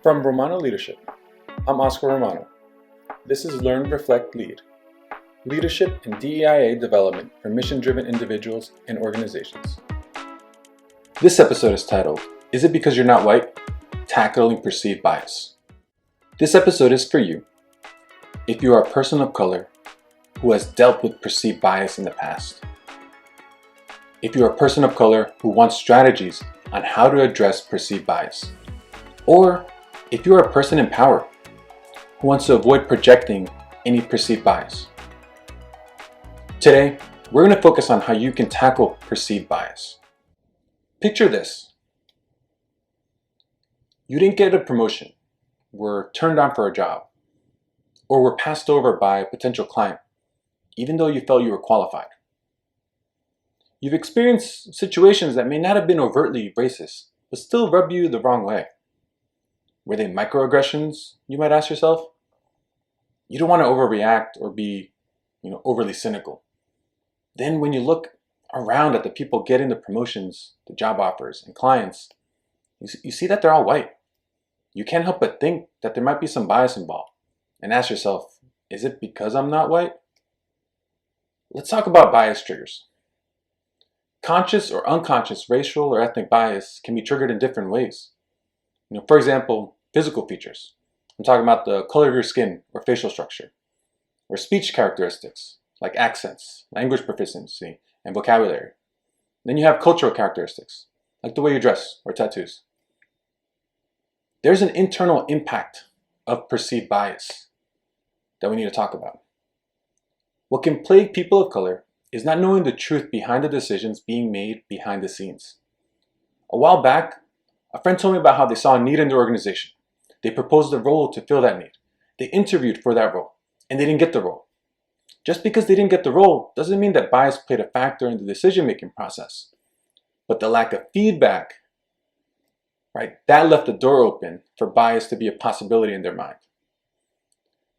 From Romano Leadership, I'm Oscar Romano. This is Learn, Reflect, Lead. Leadership and DEIA development for mission-driven individuals and organizations. This episode is titled, Is It Because You're Not White? Tackling Perceived Bias. This episode is for you if you are a person of color who has dealt with perceived bias in the past. If you are a person of color who wants strategies on how to address perceived bias. Or if you are a person in power who wants to avoid projecting any perceived bias. Today, we're going to focus on how you can tackle perceived bias. Picture this. You didn't get a promotion, were turned down for a job, or were passed over by a potential client, even though you felt you were qualified. You've experienced situations that may not have been overtly racist, but still rub you the wrong way. Were they microaggressions, you might ask yourself? You don't want to overreact or be, overly cynical. Then when you look around at the people getting the promotions, the job offers, and clients, you see that they're all white. You can't help but think that there might be some bias involved and ask yourself, is it because I'm not white? Let's talk about bias triggers. Conscious or unconscious racial or ethnic bias can be triggered in different ways. For example, physical features. I'm talking about the color of your skin or facial structure, or speech characteristics like accents, language proficiency, and vocabulary. Then you have cultural characteristics like the way you dress or tattoos. There's an internal impact of perceived bias that we need to talk about. What can plague people of color is not knowing the truth behind the decisions being made behind the scenes. A while back, a friend told me about how they saw a need in their organization. They proposed a role to fill that need. They interviewed for that role, and they didn't get the role. Just because they didn't get the role doesn't mean that bias played a factor in the decision-making process. But the lack of feedback, that left the door open for bias to be a possibility in their mind.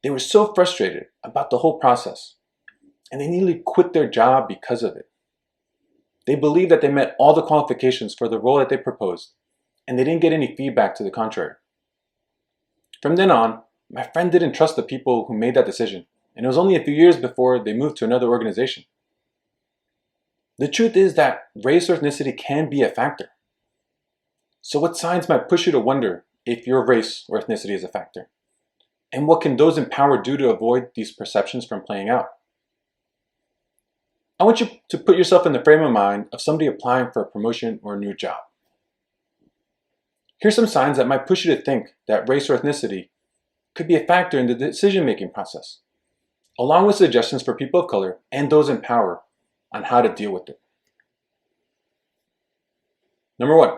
They were so frustrated about the whole process, and they nearly quit their job because of it. They believed that they met all the qualifications for the role that they proposed, and they didn't get any feedback to the contrary. From then on, my friend didn't trust the people who made that decision, and it was only a few years before they moved to another organization. The truth is that race or ethnicity can be a factor. So what signs might push you to wonder if your race or ethnicity is a factor? And what can those in power do to avoid these perceptions from playing out? I want you to put yourself in the frame of mind of somebody applying for a promotion or a new job. Here's some signs that might push you to think that race or ethnicity could be a factor in the decision-making process, along with suggestions for people of color and those in power on how to deal with it. Number 1,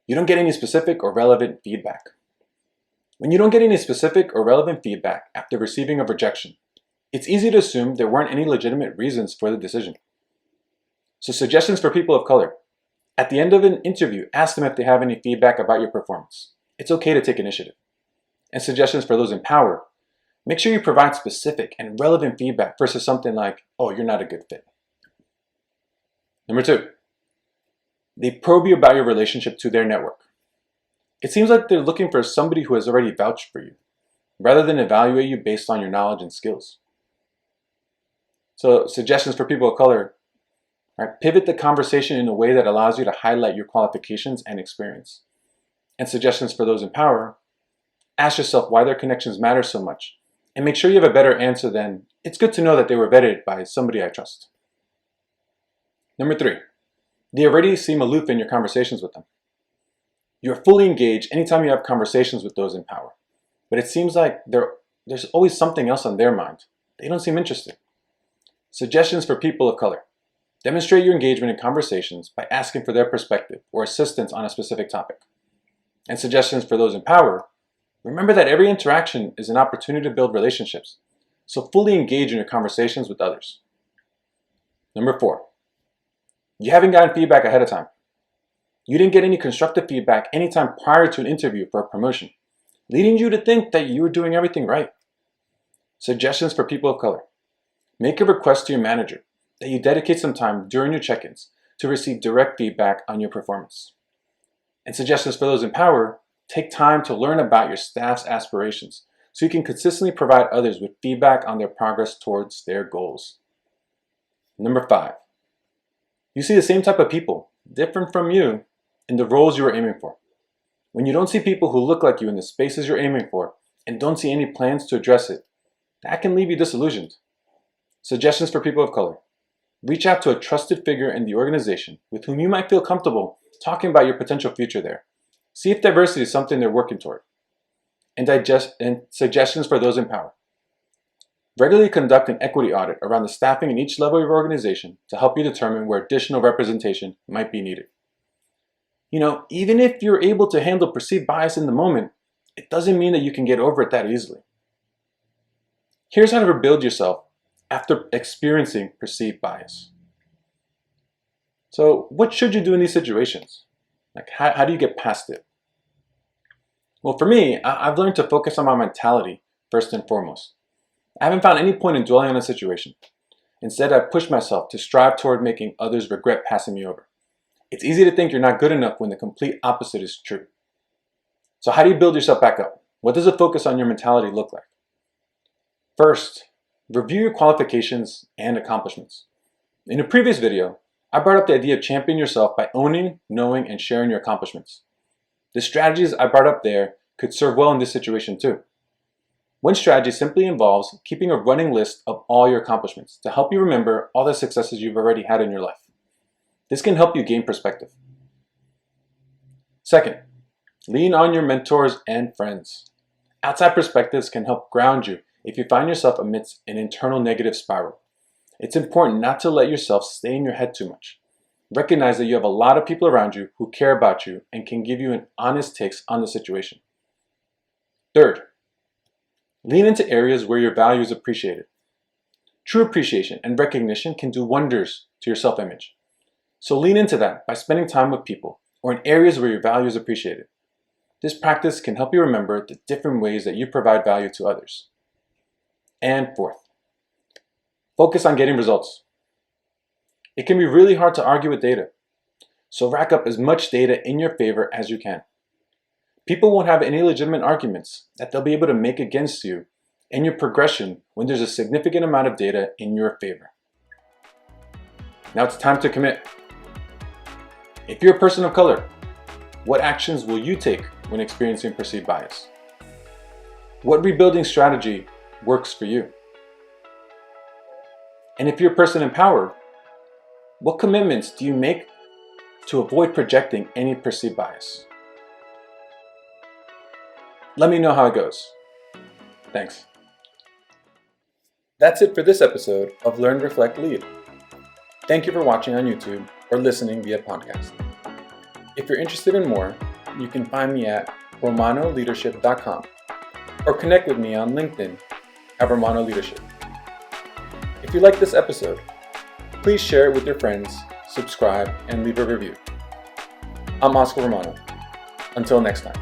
you don't get any specific or relevant feedback. When you don't get any specific or relevant feedback after receiving a rejection, it's easy to assume there weren't any legitimate reasons for the decision. So suggestions for people of color. At the end of an interview, ask them if they have any feedback about your performance. It's okay to take initiative. And suggestions for those in power. Make sure you provide specific and relevant feedback versus something like, oh, you're not a good fit. Number 2, they probe you about your relationship to their network. It seems like they're looking for somebody who has already vouched for you, rather than evaluate you based on your knowledge and skills. So suggestions for people of color. Pivot the conversation in a way that allows you to highlight your qualifications and experience. And suggestions for those in power. Ask yourself why their connections matter so much, and make sure you have a better answer than, it's good to know that they were vetted by somebody I trust. Number 3, they already seem aloof in your conversations with them. You're fully engaged anytime you have conversations with those in power, but it seems like there's always something else on their mind. They don't seem interested. Suggestions for people of color. Demonstrate your engagement in conversations by asking for their perspective or assistance on a specific topic. And suggestions for those in power. Remember that every interaction is an opportunity to build relationships, so fully engage in your conversations with others. Number 4, you haven't gotten feedback ahead of time. You didn't get any constructive feedback anytime prior to an interview for a promotion, leading you to think that you were doing everything right. Suggestions for people of color. Make a request to your manager that you dedicate some time during your check-ins to receive direct feedback on your performance. And suggestions for those in power, take time to learn about your staff's aspirations so you can consistently provide others with feedback on their progress towards their goals. Number 5, you see the same type of people, different from you, in the roles you are aiming for. When you don't see people who look like you in the spaces you're aiming for and don't see any plans to address it, that can leave you disillusioned. Suggestions for people of color. Reach out to a trusted figure in the organization with whom you might feel comfortable talking about your potential future there. See if diversity is something they're working toward. And suggestions for those in power. Regularly conduct an equity audit around the staffing in each level of your organization to help you determine where additional representation might be needed. Even if you're able to handle perceived bias in the moment, it doesn't mean that you can get over it that easily. Here's how to rebuild yourself after experiencing perceived bias. So, what should you do in these situations? How do you get past it? Well, for me, I've learned to focus on my mentality first and foremost. I haven't found any point in dwelling on a situation. Instead, I push myself to strive toward making others regret passing me over. It's easy to think you're not good enough when the complete opposite is true. So how do you build yourself back up? What does a focus on your mentality look like? First, review your qualifications and accomplishments. In a previous video, I brought up the idea of championing yourself by owning, knowing, and sharing your accomplishments. The strategies I brought up there could serve well in this situation too. One strategy simply involves keeping a running list of all your accomplishments to help you remember all the successes you've already had in your life. This can help you gain perspective. Second, lean on your mentors and friends. Outside perspectives can help ground you if you find yourself amidst an internal negative spiral. It's important not to let yourself stay in your head too much. Recognize that you have a lot of people around you who care about you and can give you an honest takes on the situation. Third, lean into areas where your value is appreciated. True appreciation and recognition can do wonders to your self-image. So lean into that by spending time with people or in areas where your value is appreciated. This practice can help you remember the different ways that you provide value to others. And fourth, focus on getting results. It can be really hard to argue with data, so rack up as much data in your favor as you can. People won't have any legitimate arguments that they'll be able to make against you and your progression when there's a significant amount of data in your favor. Now it's time to commit. If you're a person of color, what actions will you take when experiencing perceived bias? What rebuilding strategy works for you? And if you're a person empowered, what commitments do you make to avoid projecting any perceived bias? Let me know how it goes. Thanks. That's it for this episode of Learn, Reflect, Lead. Thank you for watching on YouTube or listening via podcast. If you're interested in more, you can find me at romanoleadership.com or connect with me on LinkedIn at Romano Leadership. If you like this episode, please share it with your friends, subscribe, and leave a review. I'm Oscar Romano. Until next time.